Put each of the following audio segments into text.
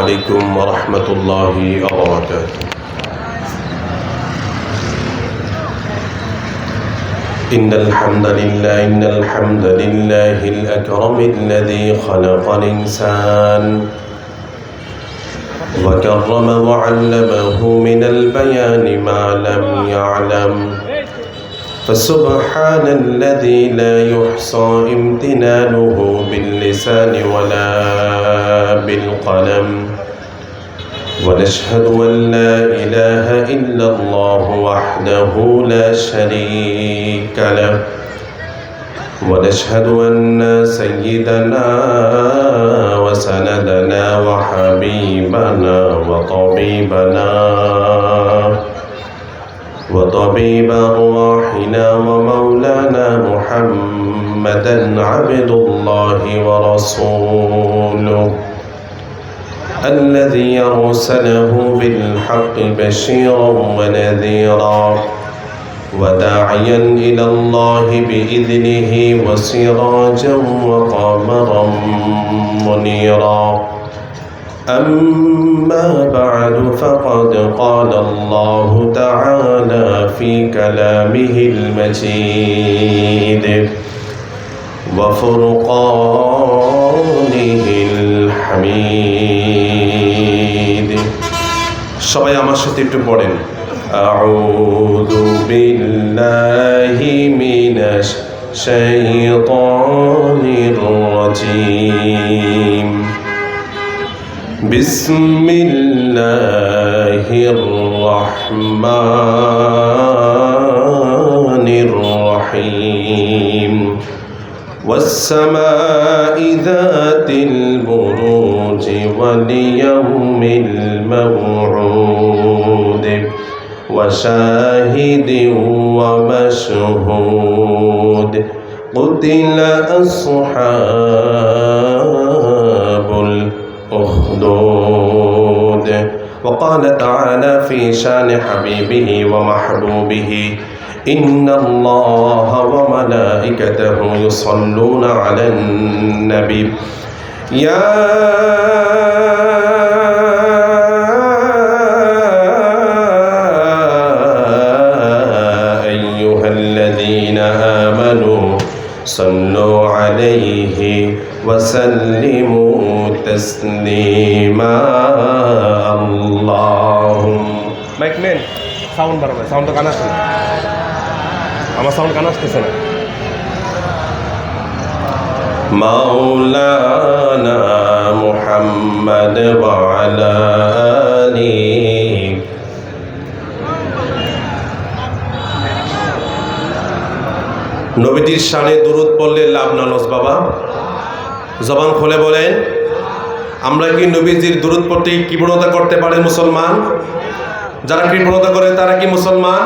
عليكم ورحمة الله وبركاته. إن الحمد لله الأكرم الذي خلق الإنسان وكرم وعلمه من البيان ما لم يعلم، فسبحان الذي لا يحصى امتنانه باللسان ولا بالقلم، ونشهد أن لا إله إلا الله وحده لا شريك له، ونشهد أن سيدنا وسندنا وحبيبنا وطبيب أرواحنا ومولانا محمدا عبد الله ورسوله الذي أرسله بالحق بشيرا ونذيرا وداعيا إلى الله بإذنه وسراجا وقمرا منيرا. أما بعد فقد قال الله تعالى في كلامه المجيد وفرقانه الحميد. সবাই আমার সাথে একটু পড়েন, আউযু বিল্লাহি মিনাশ শাইতানির রাজীম, বিসমিল্লাহির রহমানির রহিম, والسماء ذات البروج واليوم الموعود وشاهد ومشهود قتل أصحاب الأخدود. وقال تعالى في شان حبيبه ومحبوبه إن الله وملائكته يصلون على النبي يا أيها الذين آمنوا صلوا عليه وسلموا تسليما. اللهم মাইক নেন, সাউন্ড বাড়াবে, সাউন্ড কান আসছে না, আমার সাউন্ড কান আসতেছে না। مولانا محمد وعلى آله. নবীজির শানে দুরূদ পড়লে লাভ না লস বাবা? জবান খুলে বলেন, আমরা কি নবীজির দুরূদ পড়তে কৃপণতা করতে পারে মুসলমান? যারা কৃপণতা করে তারা কি মুসলমান?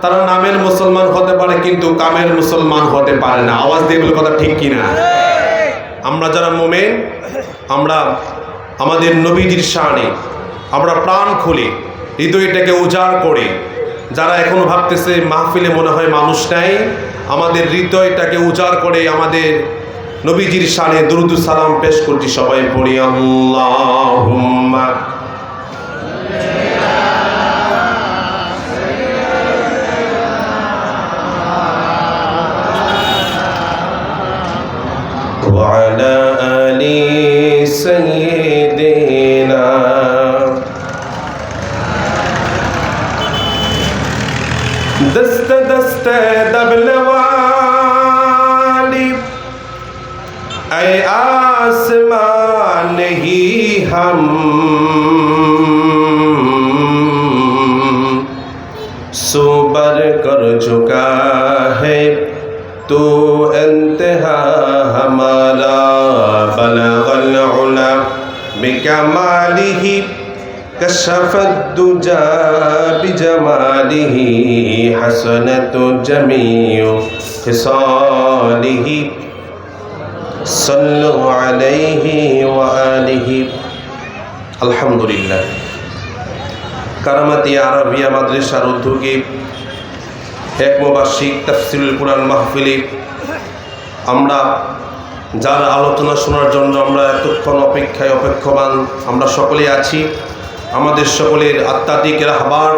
তারা নামের মুসলমান হতে পারে কিন্তু কামের মুসলমান হতে পারে না। আওয়াজ দিয়ে বলে কথা ঠিক কিনা? আমরা যারা মুমিন, আমরা আমাদের নবীজির শানে আমরা প্রাণ খুলে হৃদয়টাকে উজাড় করে, যারা এখনো ভাবতেছে মাহফিলে মনে হয় মানুষ নাই, আমাদের হৃদয়টাকে উজাড় করে আমাদের নবীজির শানে দুরূদ সালাম পেশ করছি। সবাই পড়ি আল্লাহুম্মা وعلى آل سيدنا دست دست دبل والی اے آسمان ہی ہم سو بر کر چکا ہے تو انتہا ہمارا بلغ العلا بکمالہ کشف الدجى بجماله حسنت جميع خصاله صلوا عليه وآله. আলহামদুলিল্লাহ। কারামাতি আরবিয়া মাদ্রাসার উদ্যোগে এক মুবাশশিক তাফসীরুল কুরআন মাহফিলে আমরা যার আলোচনা শোনার জন্য আমরা এতক্ষণ অপেক্ষমান আমরা সকলেই আছি। আমাদের সকলের আত্মাধিক রাহবার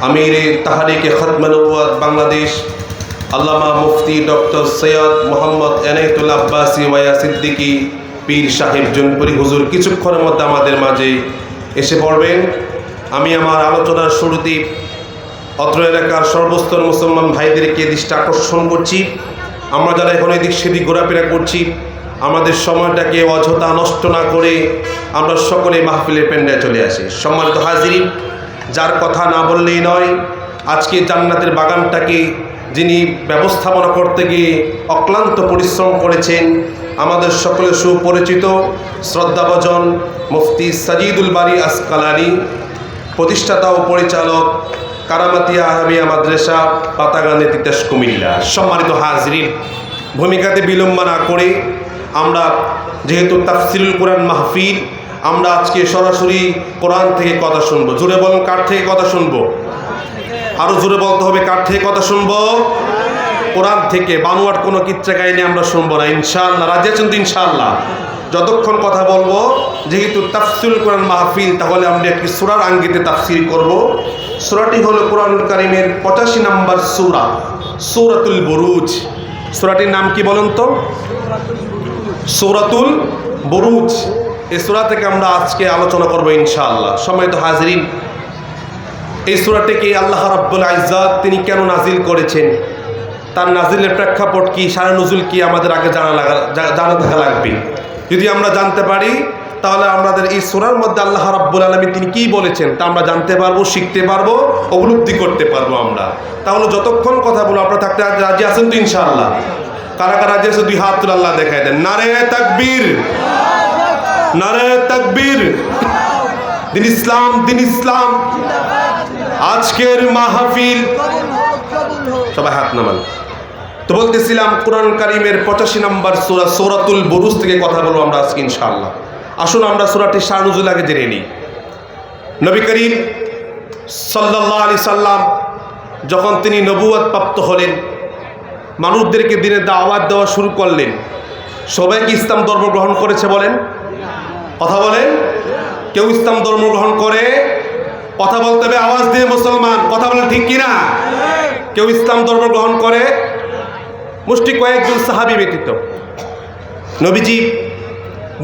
আমির তাহরিকে খতমে নবুয়ত বাংলাদেশ আল্লামা মুফতি ডক্টর সৈয়দ মোহাম্মদ এনায়েতুল আব্বাসী ওয়াইয়া সিদ্দিকী পীর সাহেব জুনপুরি হুজুর কিছুক্ষণের মধ্যে আমাদের মাঝে এসে পড়বেন। আমি আমার আলোচনার শুরুতে অত্র এলাকার সর্বস্তর মুসলমান ভাইদেরকে দৃষ্টি আকর্ষণ করছি। আমরা যারা এখন এদিক সেদিক ঘোরাফেরা করছি, আমাদের সময়টাকে অযথা নষ্ট না করে আমরা সকলে মাহফিলের পেন্ডায় চলে আসি। সম্মানিত হাজিরিন, যার কথা না বললেই নয়, আজকে জান্নাতের বাগানটাকে যিনি ব্যবস্থাপনা করতে গিয়ে অক্লান্ত পরিশ্রম করেছেন, আমাদের সকলে সুপরিচিত শ্রদ্ধাভাজন মুফতি সাজিদুল বারী আসকালানী, প্রতিষ্ঠাতা ও পরিচালক কারামাতিয়া আরবিয়া মাদ্রাসা পাতাগানে তিতাস কুমিল্লা। সম্মানিত হাজরিন, ভূমিকাতে বিলম্ব না করে আমরা যেহেতু তাফসিরুল কোরআন মাহফিল, আমরা আজকে সরাসরি কোরআন থেকে কথা শুনবো। জোরে বলুন, কার থেকে কথা শুনবো? আরও জোরে বলতে হবে, কার থেকে কথা শুনবো? কোরআন থেকে। বানোয়াট কোনো কিচ্ছা কাহিনী আমরা শুনবো না, ইনশাআল্লাহ। রাজি আছেন তো? ইনশাআল্লাহ। যতক্ষণ কথা বলবো, যেহেতু তাফসিরুল কোরআন মাহফিল, তাহলে আমরা একটি সূরার আঙ্গিতে তাফসির করব। সূরাটি হলো কোরআনুল কারীমের 85 নম্বর সূরা, সূরাতুল বুরুজ। সূরাটির নাম কি বলেন তো? সূরাতুল বুরুজ। এই সূরা থেকে আমরা আজকে আলোচনা করব ইনশাআল্লাহ। সম্মানিত হাজিরিন, এই সূরাটিকে আল্লাহ রাব্বুল ইজ্জত তিনি কেন নাজিল করেছেন, তার নাজিলের প্রেক্ষাপট কি, শানে নুজুল কি, আমাদের আগে জানা থাকা লাগবে। যদি আমরা জানতে পারি, তাহলে আমাদের এই সূরার মধ্যে আল্লাহ রাব্বুল আলামিন তিনি কি বলেছেন তা আমরা জানতে পারবো, শিখতে পারবো, উপলব্ধি করতে পারবো আমরা। তাহলে যতক্ষণ কথা বলো আপনারা থাকতে রাজি আছেন তো? ইনশাআল্লাহ। কারা কারা রাজি আছে? দুই হাত তুলে আল্লাহ দেখায় দেন। নারে তাকবীর, নারে তাকবীর। দিন ইসলাম, দিন ইসলাম। আজকের মাহফিল, সবাই হাত নামান। তো বলতেছিলাম, কোরআন কারীমের 85 নম্বর সূরা সূরাতুল বুরুজ থেকে কথা বলবো আমরা আজকে ইনশাআল্লাহ। আসুন আমরা সূরাটির শান নুজুল আগে জেনে নিই। নবী করিম সাল্লাল্লাহু আলাইহি সাল্লাম যখন তিনি নবুয়ত প্রাপ্ত হলেন, মানুষদেরকে দিনের দাওয়াত দেওয়া শুরু করলেন। সবাই কি ইসলাম ধর্ম গ্রহণ করেছে বলেন? কথা বলেন। কেউ ইসলাম ধর্ম গ্রহণ করে? কথা বলতে হবে আওয়াজ দিয়ে মুসলমান, কথা বলেন ঠিক কিনা? কেউ ইসলাম ধর্ম গ্রহণ করে? মুষ্টি কয়েকজন সাহাবী ব্যতীত। নবীজি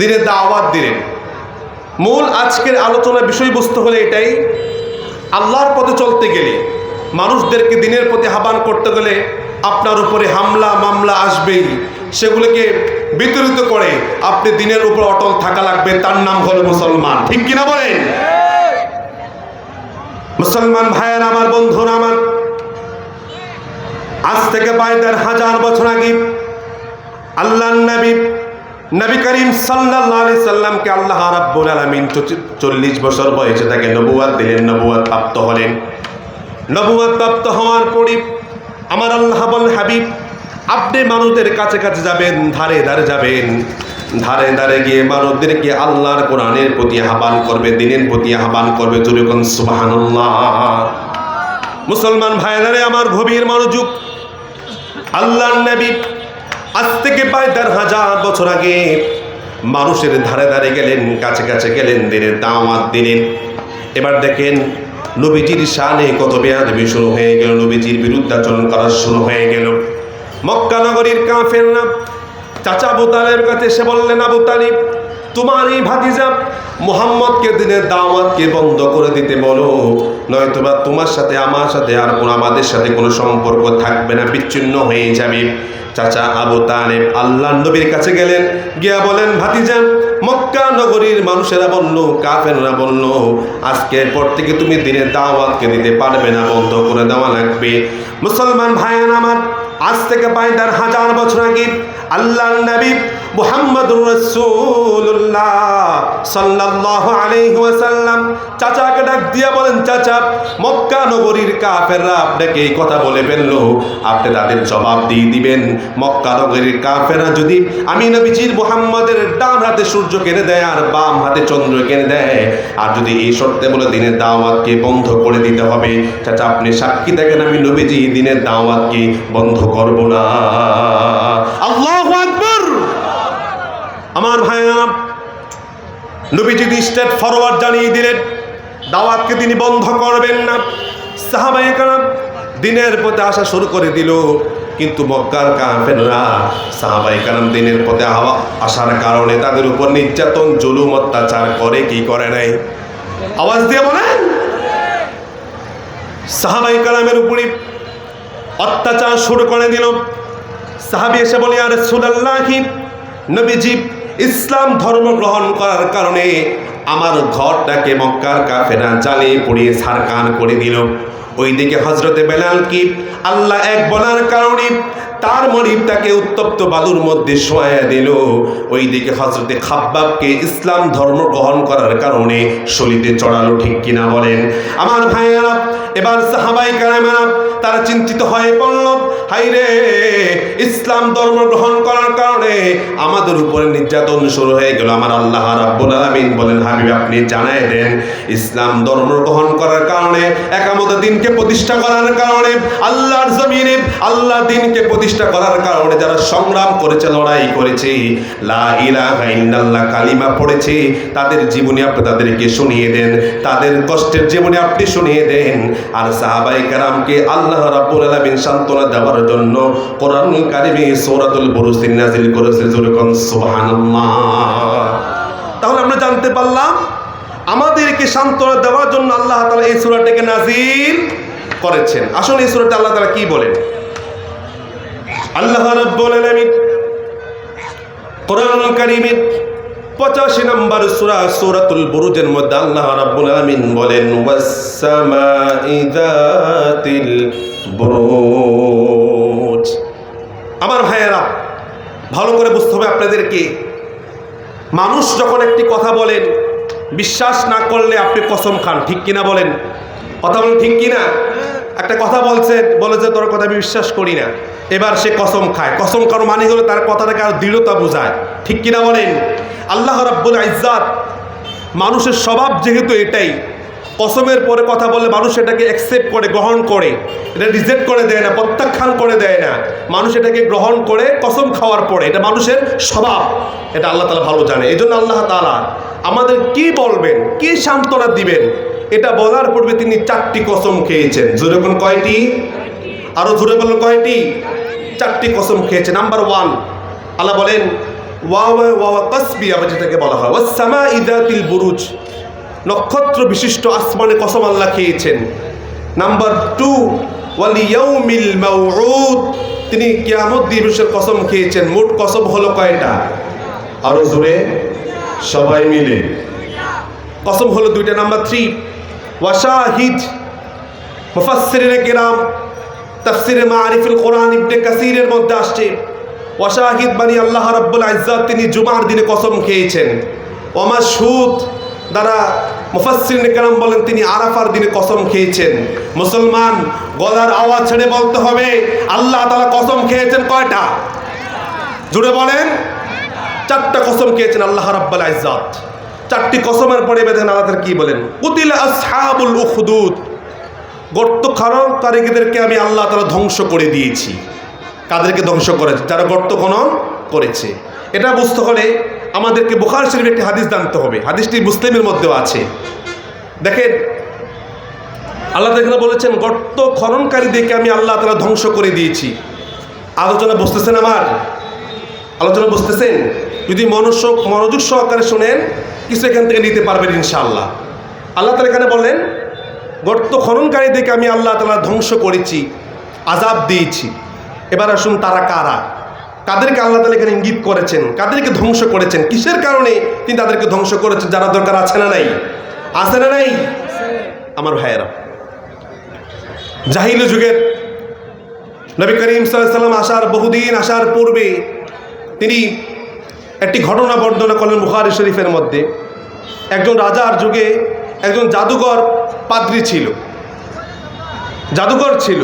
দিনের দাওয়াত দিলেন। মূল আজকের আলোচনার বিষয়বস্তু হলো এটাই, আল্লাহর পথে চলতে গেলে, মানুষদেরকে দিনের প্রতি আহ্বান করতে গেলে আপনার উপরে হামলা মামলা আসবেই। সেগুলোকে বিতরিত করে আপনি দিনের উপর অটল থাকা লাগবে। তার নাম হলো মুসলমান। ঠিক কিনা বলেন? মুসলমান ভাইয়ের আমার, বন্ধুরা আমার, আজ থেকে ২,৫০০ বছর আগে আল্লাহর নবী করিম সাল্লাল্লাহু আলাইহি সাল্লামকে আল্লাহ রাব্বুল আলামিন 40 বছর বয়সে তাকে নবুয়ত দিলেন, নবুয়ত প্রাপ্ত হলেন। নবুয়ত প্রাপ্ত হওয়ার পরে আমার আল্লাহ বলেন, হাবিব আপনি মানুষদের কাছে কাছে যাবেন, ধারে ধারে যাবেন, ধারে ধারে গিয়ে মানুষদেরকে আল্লাহর কোরআনের প্রতি আহ্বান করবে, দিনের প্রতি আহ্বান করবে। জোরে বলুন সুবহানাল্লাহ। মুসলমান ভাইয়েরা আমার, গভীর মনোযোগ। আল্লাহর নবী আজ থেকে ২,৫০০ বছর আগে মানুষের ধারে ধারে গেলেন, কাছে কাছে গেলেন, দিনের দাওয়াত দিলেন। এবার দেখেন নবীজির শানে কত বেয়াদবি শুরু হয়ে গেল, নবীজির বিরুদ্ধাচরণ করা শুরু হয়ে গেল। মক্কা নগরীর কাফেররা চাচা আবু তালেবের কাছে এসে বললেন, আবু তালিব তোমার এই ভাতিজা মুহাম্মদকে দিনের দাওয়াতকে বন্ধ করে দিতে বলো, নয়তোবা তোমার সাথে আমার সাথে আর কোনো আমাদের সাথে কোনো সম্পর্ক থাকবে না, বিচ্ছিন্ন হয়ে যাবে। চাচা আবু তালেব আল্লাহর নবীর কাছে গেলেন, গিয়া বলেন, ভাতিজা মক্কা নগরীর মানুষেরা বলল, কাফেররা বলল, আজকের পর থেকে তুমি দিনের দাওয়াতকে দিতে পারবে না, বন্ধ করে দেওয়া লাগবে। মুসলমান ভাইয়ান আমার, আজ থেকে ২,৫০০ বছর আগে আল্লাহর নবী মুহাম্মদুর রাসূলুল্লাহ সাল্লাল্লাহু আলাইহি ওয়াসাল্লাম চাচাকে ডাক দিয়া বলেন, চাচা মক্কা নগরীর কাফেররা আপনাকে এই কথা বলে ফেলল, আপনি তাদের জবাব দিয়ে দিবেন। মক্কা নগরীর কাফেররা যদি আমি নবীজির মুহাম্মদের ডান হাতে সূর্য কেড়ে দেয় আর বাম হাতে চন্দ্র কেড়ে দেয়, আর যদি এই শর্তে বলে দিনের দাওয়াতকে বন্ধ করে দিতে হবে, চাচা আপনি সাক্ষী থাকেন আমি নবীজি দিনের দাওয়াতকে বন্ধ করব না। আল্লাহু আকবার। আমার ভাইরা, নবীজি স্ট্রেট ফরওয়ার্ড জানিয়ে দিলেন দাওয়াতকে তিনি বন্ধ করবেন না। সাহাবায়ে কেরাম দিনের পথে আসা শুরু করে দিল, কিন্তু মক্কার কাফেররা সাহাবায়ে কেরাম দিনের পথে আসার কারণে তাদের উপর নির্যাতন জুলুম অত্যাচার করে কি করে নাই? আওয়াজ দিয়ে বলেন। সাহাবায়ে কেরামের উপরে অত্যাচার শুরু করে দিল। সাহাবী এসে বলে, ইয়া রাসূলুল্লাহ, নবীজি ইসলাম ধর্ম গ্রহণ করার কারণে আমার ঘরটাকে মক্কার কাফেররা জ্বালিয়ে পুড়িয়ে ছারখার করে দিল। ওইদিকে হযরতে বেলাল কি আল্লাহ এক বলার কারণে তার মনিবটাকে উত্তপ্ত বালুর মধ্যে শোয়াইয়া দিল। ওইদিকে হযরতে খাব্বাবকে ইসলাম ধর্ম গ্রহণ করার কারণে শরীরে চড়ালো, ঠিক কিনা বলেন? আমার ভাইয়েরা, এবার সাহাবায়ে কেরামেরা তারা চিন্তিত হয়ে পড়ল, হাইরে ইসলাম ধর্ম গ্রহণ করার কারণে আমাদের উপরে নির্যাতন শুরু হয়ে গেল। আমার আল্লাহ রাব্বুল আলামিন বলেন, হাবিব আপনি জানাই দেন, ইসলাম ধর্ম গ্রহণ করার কারণে, একামত দিনকে প্রতিষ্ঠা করার কারণে, আল্লাহর জমিনে আল্লাহ দিনকে প্রতিষ্ঠা করার কারণে যারা সংগ্রাম করেছে, লড়াই করেছে, লা ইলাহা ইল্লাল্লাহ কালিমা পড়েছে, তাদের জীবনী আপনি তাদেরকে শুনিয়ে দেন, তাদের কষ্টের জীবনী আপনি শুনিয়ে দেন। আর সাহাবায়ে কেরামকে আল্লাহ রাব্বুল আলামিন সান্ত্বনা দেওয়ার জন্য কোরআনুল কারীমে সূরাতুল বুরুজ নাযিল করেছে। জোরে কোন সুবহানাল্লাহ। তাহলে আমরা জানতে পারলাম আমাদেরকে সান্ত্বনা দেওয়ার জন্য আল্লাহ তাআলা এই সূরাটাকে নাযিল করেছেন। আসলে এই সূরাতে আল্লাহ তাআলা কি বলেন? আল্লাহ রাব্বুল আলামিন কোরআনুল কারীমের 85 নম্বর সূরা সূরাতুল বুরুজের মধ্যে আল্লাহ রাব্বুল আলামিন বলেন, ওয়াস সামাই যাতিল বুরুজ। আমার ভাইয়েরা, ভালো করে বুঝতে হবে আপনাদেরকে, মানুষ যখন একটি কথা বলেন বিশ্বাস না করলে আপনি কসম খান, ঠিক কিনা বলেন? কথা বলেন ঠিক কিনা? একটা কথা বলে যে তোর কথা আমি বিশ্বাস করি না, এবার সে কসম খায়। কসম খাওয়ার মানে হলো তার কথাটাকে আরো দৃঢ়তা বোঝায়, ঠিক কিনা বলেন? আল্লাহ রাব্বুল ইজ্জত মানুষের স্বভাব যেহেতু এটাই, কসমের পরে কথা বললে মানুষ এটাকে অ্যাকসেপ্ট করে, গ্রহণ করে, এটা রিজেক্ট করে দেয় না, প্রত্যাখ্যান করে দেয় না। মানুষ এটাকে গ্রহণ করে কসম খাওয়ার পরে, এটা মানুষের স্বভাব, এটা আল্লাহ তাআলা ভালো জানে। এই জন্য আল্লাহ তাআলা আমাদের কি বলবেন, কি সান্ত্বনা দিবেন, এটা বলার পূর্বে তিনি 4টি কসম খেয়েছেন। জোরে কোন কয়টি? আরো জোরে বলেন কয়টি? 4টি কসম খেয়েছেন। নাম্বার 1 আল্লাহ বলেন ওয়া কাসবি, আবার যেটাকে বলা হয় ওয়াস সামাই যাতিল বুরুজ, নক্ষত্র বিশিষ্ট আসমানে কসম আল্লাহ খেয়েছেন। নাম্বার 2 ওয়াল ইয়াউমিল মাউউদ, তিনি কিয়ামত দিবসের কসম খেয়েছেন। মোট কসম হলো কয়টা? আরো জোরে সবাই মিলে। কসম হলো 2টা। নাম্বার 3 ওয়াশাহিদ, মুফাসসিরিনে কিরাম তাফসিরে মাআরিফুল কোরআন ইবনে কাসিরের মধ্যে আসছে ওয়াশাহিদ মানে আল্লাহ রাব্বুল ইজ্জত তিনি জুমার দিনে কসম খেয়েছেন। ওয়ামাশহুদ দ্বারা মুফাসসিরিনে কিরাম বলেন তিনি আরাফার দিনে কসম খেয়েছেন। মুসলমান গলার আওয়াজ ছেড়ে বলতে হবে, আল্লাহ তাআলা কসম খেয়েছেন কয়টা? জুড়ে বলেন। 4টা কসম খেয়েছেন আল্লাহ রাব্বুল ইজ্জত। 4টি কসমের পরে বেঁধে আল্লাহ তাআলা কি বলেন? কুতিলা আসহাবুল উখদুদ, গর্ত খননকারীদেরকে আমি আল্লাহ তাআলা ধ্বংস করে দিয়েছি। কাদেরকে ধ্বংস করেছে? যারা গর্ত খনন করেছে। এটা বুঝতে হলে আমাদেরকে বুখারী শরীফের একটি হাদিস জানতে হবে। হাদিসটি মুসলিমের মধ্যেও আছে। দেখেন আল্লাহ তাআলা বলেছেন গর্ত খননকারীদেরকে আমি আল্লাহ তাআলা ধ্বংস করে দিয়েছি। আলোচনা বুঝতেছেন? আমার আলোচনা বুঝতেছেন? যদি মনোযোগ সহকারে শোনেন কিছু এখান থেকে নিতে পারবেন ইনশাআল্লাহ। আল্লাহ তাআলা এখানে বলেন গর্ত খননকারীদেরকে আমি আল্লাহ তাআলা ধ্বংস করেছি, আযাব দিয়েছি। এবার আসুন তারা কারা, কাদেরকে আল্লাহ তাআলা এখানে ইঙ্গিত করেছেন, কাদেরকে ধ্বংস করেছেন, কিসের কারণে তিনি তাদেরকে ধ্বংস করেছেন? যারা দরকার আছে না নাই? আছে না নাই? আমার ভাইয়েরা, জাহিলি যুগের নবী করিম সাল্লাল্লাহু আলাইহি ওয়াসাল্লাম বহুদিন আসার পূর্বে তিনি একটি ঘটনা বর্ণনা করলেন বুখারী শরীফের মধ্যে। একজন রাজার যুগে একজন জাদুকর পাদ্রী ছিল, জাদুকর ছিল।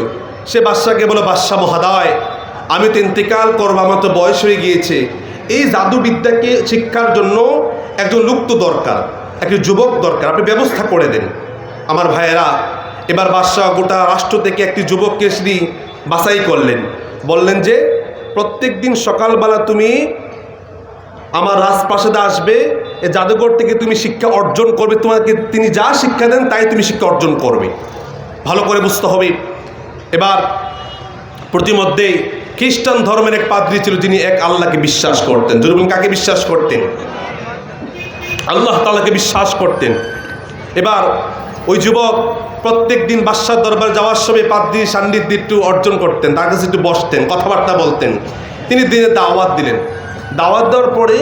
সে বাদশাকে বলে, বাদশা মহোদয়, আমি তো ইন্তেকাল করবো, আমার তো বয়স হয়ে গিয়েছে, এই জাদুবিদ্যাকে শিক্ষার জন্য একজন লোক তো দরকার, একজন যুবক দরকার, আপনি ব্যবস্থা করে দেন। আমার ভাইয়েরা, এবার বাদশাহ গোটা রাষ্ট্র থেকে একটি যুবককে তিনি বাছাই করলেন। বললেন যে প্রত্যেক দিন সকালবেলা তুমি আমার রাজপ্রাসাদে আসবে, এ জাদুঘর থেকে তুমি শিক্ষা অর্জন করবে, তোমাকে তিনি যা শিক্ষা দেন তাই তুমি শিক্ষা অর্জন করবে। ভালো করে বুঝতে হবে। এবার প্রতিমধ্যে খ্রিস্টান ধর্মের এক পাদ্রী ছিল, যিনি এক আল্লাহকে বিশ্বাস করতেন। জরুরি কাকে বিশ্বাস করতেন? আল্লাহ তাআলাকে বিশ্বাস করতেন। এবার ওই যুবক প্রত্যেক দিন বাদশার দরবারে যাওয়ার সময় পাদ্রীর সান্নিধ্য একটু অর্জন করতেন, তার কাছে একটু বসতেন, কথাবার্তা বলতেন। তিনি দিনে দাওয়াত দিলেন। দাওয়াত দেওয়ার পরে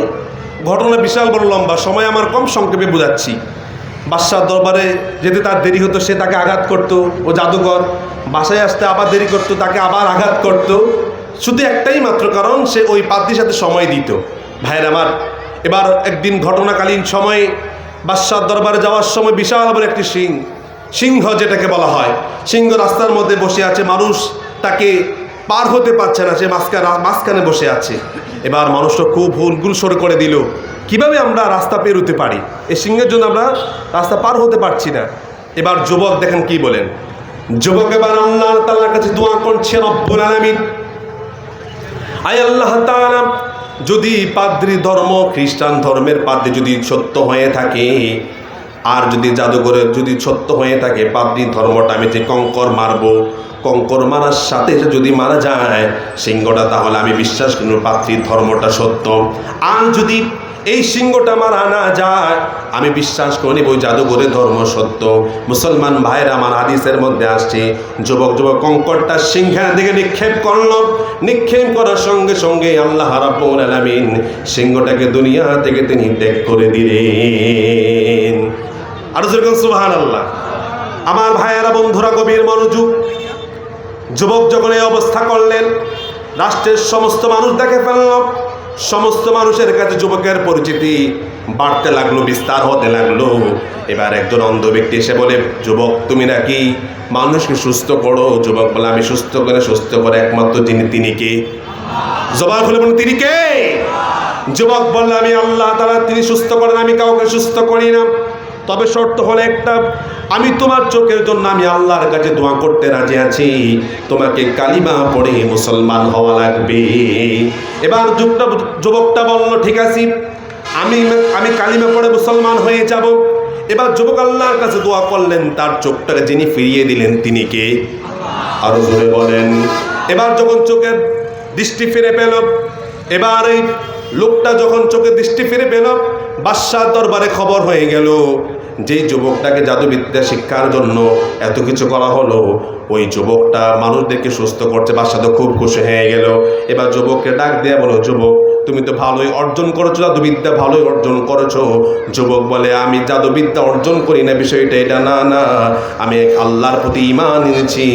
ঘটনা বিশাল বড় লম্বা, সময় আমার কম, সংক্ষেপে বোঝাচ্ছি। বাদশার দরবারে যেতে তার দেরি হতো, সে তাকে আঘাত করত। ও জাদুঘর বাসায় আসতে আবার দেরি করত, তাকে আবার আঘাত করত। শুধু একটাই মাত্র কারণ, সে ওই পাদ্রীর সাথে সময় দিত। ভাইয়ের আমার, এবার একদিন ঘটনাকালীন সময়ে বাদশার দরবারে যাওয়ার সময় বিশাল বড় একটি সিংহ যেটাকে বলা হয়, সিংহ রাস্তার মধ্যে বসে আছে, মানুষ তাকে পার হতে পারছে না, সে মাঝখানে বসে আছে। এবার মানুষটা খুব হুলগুলসর করে দিল, কিভাবে আমরা রাস্তা পেরোতে পারি, এই সিংহের জন্য আমরা রাস্তা পার হতে পারছি না। এবার যুবক দেখেন কি বলেন। যুবক এবার আল্লাহ তাআলার কাছে দোয়া করছে, রব্বুল আলামিন, আয় আল্লাহ তাআলা, যদি পাদ্রী ধর্ম, খ্রিস্টান ধর্মের পাদ্রী যদি সত্য হয়ে থাকে, আর যদি জাদুঘরের যদি সত্য হয়ে থাকে, পাদ্রী ধর্মটা আমি যে কঙ্কর মারবো, কঙ্কর মারার সাথে যদি মারা যায় সিংহটা, তাহলে আমি বিশ্বাস করি পাদ্রীর ধর্মটা সত্য। আর যদি এই সিংহটা মারা না যায়, আমি বিশ্বাস করি ওই জাদুঘরের ধর্ম সত্য। মুসলমান ভাইরা আমার, হাদিসের মধ্যে আসছে, যুবক কঙ্করটা সিংহের দিকে নিক্ষেপ করল। নিক্ষেপ করার সঙ্গে সঙ্গে আল্লাহ রাব্বুল আলামিন সিংহটাকে দুনিয়া থেকে তিনি ত্যাগ করে দিলেন। আর যেরকম সুবহানাল্লাহ। আমার ভাইয়েরা, বন্ধুরা, গভীর মনোযোগ। যুবক যখন এই অবস্থা করলেন, রাষ্ট্রের সমস্ত মানুষ দেখে ফেলল। সমস্ত মানুষের কাছে যুবকের পরিচিতি বাড়তে লাগলো, বিস্তার হতে লাগলো। এবার একজন অন্ধ ব্যক্তি এসে বলে, যুবক তুমি নাকি মানুষকে সুস্থ করো? যুবক বলে, আমি সুস্থ করে একমাত্র তিনি কে? জবান খুলে বলুন, তিনি কে? যুবক বলল, আমি আল্লাহ তাআলা, তিনি সুস্থ করেন, আমি কাউকে সুস্থ করি না। তবে শর্ত হলো একটা, আমি তোমার চোখের জন্য আমি আল্লাহর কাছে দোয়া করতে রাজি আছি, তোমাকে কালিমা পড়ে মুসলমান হওয়া লাগবে। এবার যুবকটা বলল, ঠিক আছে, আমি কালিমা পড়ে মুসলমান হয়ে যাব। এবার যুবক আল্লাহর কাছে দোয়া করলেন, তার চোখটাকে যিনি ফিরিয়ে দিলেন তিনি কে? আরো জোরে বলেন। এবার যখন চোখের দৃষ্টি ফিরে পেল, এবার এই লোকটা যখন চোখে দৃষ্টি ফিরে পেল, বাদশার দরবারে খবর হয়ে গেল, যেই যুবকটাকে জাদুবিদ্যা শিক্ষার জন্য এত কিছু করা হলো, ওই যুবকটা মানুষদেরকে সুস্থ করছে। বাদশা তো খুব খুশি হয়ে গেল। এবার যুবককে ডাক দিয়ে বলো, যুবক তুমি তো ভালোই অর্জন করেছো, জাদুবিদ্যা ভালোই অর্জন করেছো। যুবক বলে, আমি জাদুবিদ্যা অর্জন করি না, বিষয়টা এটা না, আমি এক আল্লাহর প্রতি ঈমান এনেছি,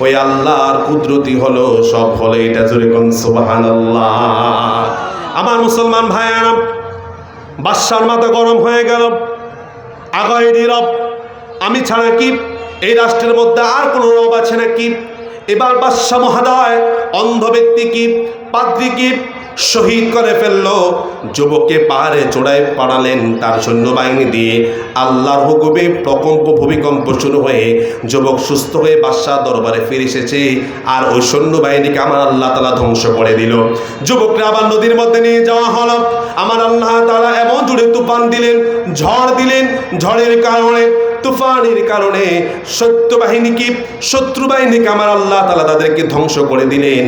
ওই আল্লাহর কুদরতি হলো সব হলো এটা। জোরে কোন সুবহানাল্লাহ। আমার মুসলমান ভাইয়েরা, বাদশার মাথা গরম হয়ে গেল, আগায় নীরব। আমি ছাড়া কি এই রাষ্ট্রের মধ্যে আর কোনো রব আছে নাকি? এবার বাদশা মহোদয় অন্ধ ব্যক্তি কি, পাদ্রী কি শহীদ করে ফেললো। যুবককে পাহাড়ে চড়াই পাড়ালেন তার সৈন্যবাহিনী দিয়ে। আল্লাহর হুকুমে প্রকম্প ভূমিকম্প শুরু হয়ে যুবক সুস্থ হয়ে বাদশার দরবারে ফিরে এসেছে। আর ওই সৈন্যবাহিনীকে আমার আল্লাহ তাআলা ধ্বংস করে দিল। যুবককে আবার নদীর মধ্যে নিয়ে যাওয়া হলো। আমার আল্লাহ তাআলা এমন জোরে তুফান দিলেন, ঝড় দিলেন, ঝড়ের কারণে, তুফানের কারণে শত্রু বাহিনীকে আমার আল্লাহ তাআলা তাদেরকে ধ্বংস করে দিলেন।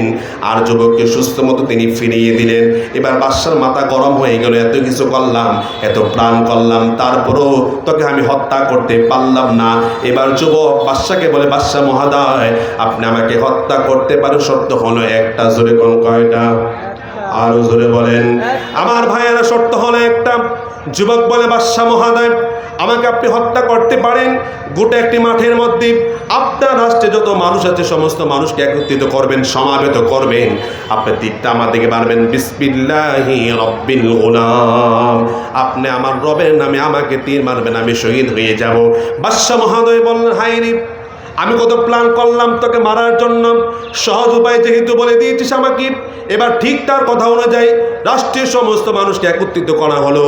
আর যুবককে সুস্থ মতো তিনি ফিরিয়ে দিলেন। এবার বাদশার মাথা গরম হয়ে গেল, এত কিছু করলাম, এত প্রাণ করলাম, তারপরও তোকে আমি হত্যা করতে পারলাম না। এবার যুবক বাদশাকে বলে, বাদশা মহোদয় আপনি আমাকে হত্যা করতে পারেন, শর্ত হলো একটা। জোরে কোন কয়টা? আরো জোরে বলেন। আমার ভাইয়েরা, শর্ত হলো একটা। যুবক বলে, বাদশা মহোদয় আমাকে আপনি হত্যা করতে পারেন, গোটা একটি মাঠের মধ্যে আপনার রাষ্ট্রে যত মানুষ আছে সমস্ত মানুষকে একত্রিত করবেন, সমাবেত করবেন, আপনি তীরটা আমার দিকে মারবেন, বিসমিল্লাহি রব্বিল গুলাম, আপনি আমার রবের নামে আমাকে তীর মারবেন, আমি শহীদ হয়ে যাব। বাদশা মহোদয় বললেন, হায়রে, আমি কত প্ল্যান করলাম তোকে মারার জন্য, সহজ উপায় যেহেতু বলে দিয়েছিস আমাকে, এবার ঠিক তার কথা অনুযায়ী রাষ্ট্রের সমস্ত মানুষকে একত্রিত করা হলো।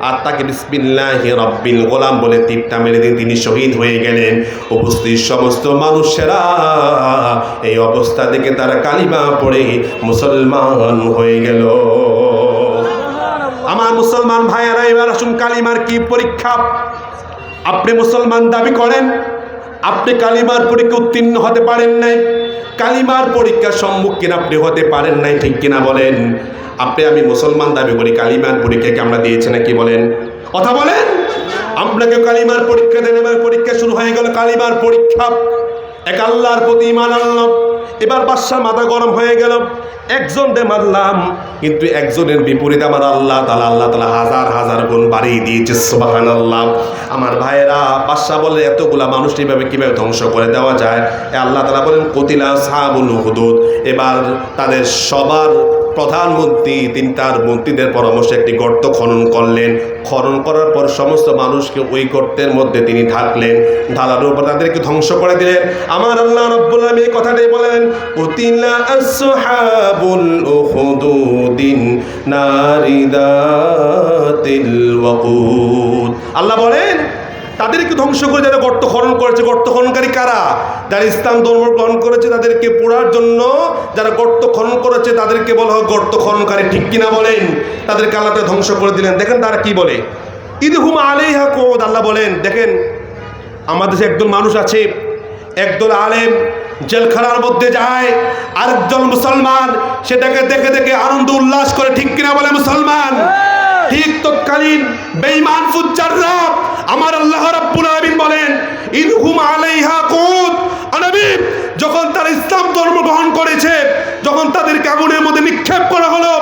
আর তাকে বিসমিল্লাহি রব্বিল গোলাম বলে তীরটা মেরে দিয়ে তিনি শহীদ হয়ে গেলেন। উপস্থিত সমস্ত মানুষেরা এই অবস্থা দেখে তারা কালিমা পড়ে মুসলমান হয়ে গেল। আমার মুসলমান ভাইয়েরা, এবার আসুন কালিমার কি পরীক্ষা। আপনি মুসলমান দাবি করেন, আপনি কালিমার পরীক্ষা উত্তীর্ণ হতে পারেন নাই, কালিমার পরীক্ষার সম্মুখীন আপনি হতে পারেন নাই, ঠিক কিনা বলেন? আমি মুসলমান দাবি করি, কালিমার পরীক্ষাকে আমরা দিয়েছি নাকি বলেন? কথা বলেন। আপনাকে কালিমার পরীক্ষা দেন, এবার পরীক্ষা শুরু হয়ে গেল, কালিমার পরীক্ষা। এক আল্লাহর প্রতি ঈমান আনলাম, এবার বাদশার মাথা গরম হয়ে গেল। একজনকে মারলাম, কিন্তু একজনের বিপরীতে আমার আল্লাহ তাআলা হাজার হাজার গুণ বাড়িয়ে দিয়েছে, সুবহানাল্লাহ। আমার ভাইয়েরা, বাদশা বলে এতগুলা মানুষ কিভাবে ধ্বংস করে দেওয়া যায়? আল্লাহ তাআলা বলেন কুতিলা আসহাবুল উখদুদ। এবার তাদের সবার প্রধানমন্ত্রী তার মন্ত্রীদের পরামর্শে একটি গর্ত খনন করলেন। খনন করার পর সমস্ত মানুষকে ওই গর্তের মধ্যে তিনি ঢাকলেন, ঢালার উপর তাদেরকে ধ্বংস করে দিলেন। আমার আল্লাহ রাব্বুল আলামিন এই কথাটাই বলেন, কুতিলা আসহাবুল উখদুদিন নারিদাতিল ওয়াকুদ। আল্লাহ বলেন তাদেরকে ধ্বংস করে যারা গর্ত খনন করেছে। গর্ত খননকারী কারা? যারা ইসলাম ধর্ম গ্রহণ করেছে তাদেরকে পোড়ার জন্য যারা গর্ত খনন করেছে তাদেরকে বলা হয় গর্ত খননকারী, ঠিক কিনা বলেন? তাদেরকে আল্লাহ ধ্বংস করে দিলেন। দেখেন তারা কি বলে, ইদহুম আলাইহা কুউদ। আল্লাহ বলেন দেখেন, আমাদের দেশে একদল মানুষ আছে, একদল আলেম জেলখানার মধ্যে যায়, আরেকজন মুসলমান সেটাকে দেখে দেখে আনন্দ উল্লাস করে, ঠিক কিনা বলে মুসলমান? ঠিক তৎকালীন বেঈমান ফুজ্জাররা আমার আল্লাহ রাব্বুল আলামিন বলেন ইদহুম আলাইহা কুউদ। নবী যখন তারা ইসলাম ধর্ম গ্রহণ করেছে, যখন তাদেরকে আগুনের মধ্যে নিক্ষেপ করা হলো,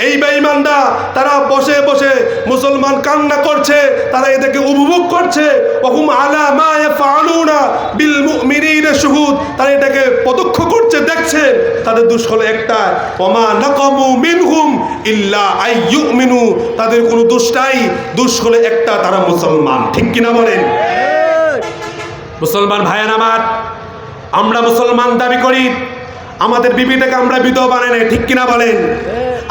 এই বেঈমানরা তারা বসে বসে মুসলমান কান্না করছে, তারা এদেরকে উপভোগ করছে। ওহুম আলা মা ইয়াফআলুনা বিল মুমিনিনা শুহুদ। তারা এটাকে প্রত্যক্ষ করছে, দেখছে। তাদের দোষ হলো একটা, ওমা নাকামু মিনহুম ইল্লা আইয়ুমিনু। তাদের কোনো দোষ নাই, দোষ হলো একটা, তারা মুসলমান, ঠিক কিনা বলেন? মুসলমান ভাইয়েরা আমার, আমরা মুসলমান দাবি করি, আমাদের বিবিটাকে আমরা বিধবা বানাই নাই, ঠিক কিনা বলেন?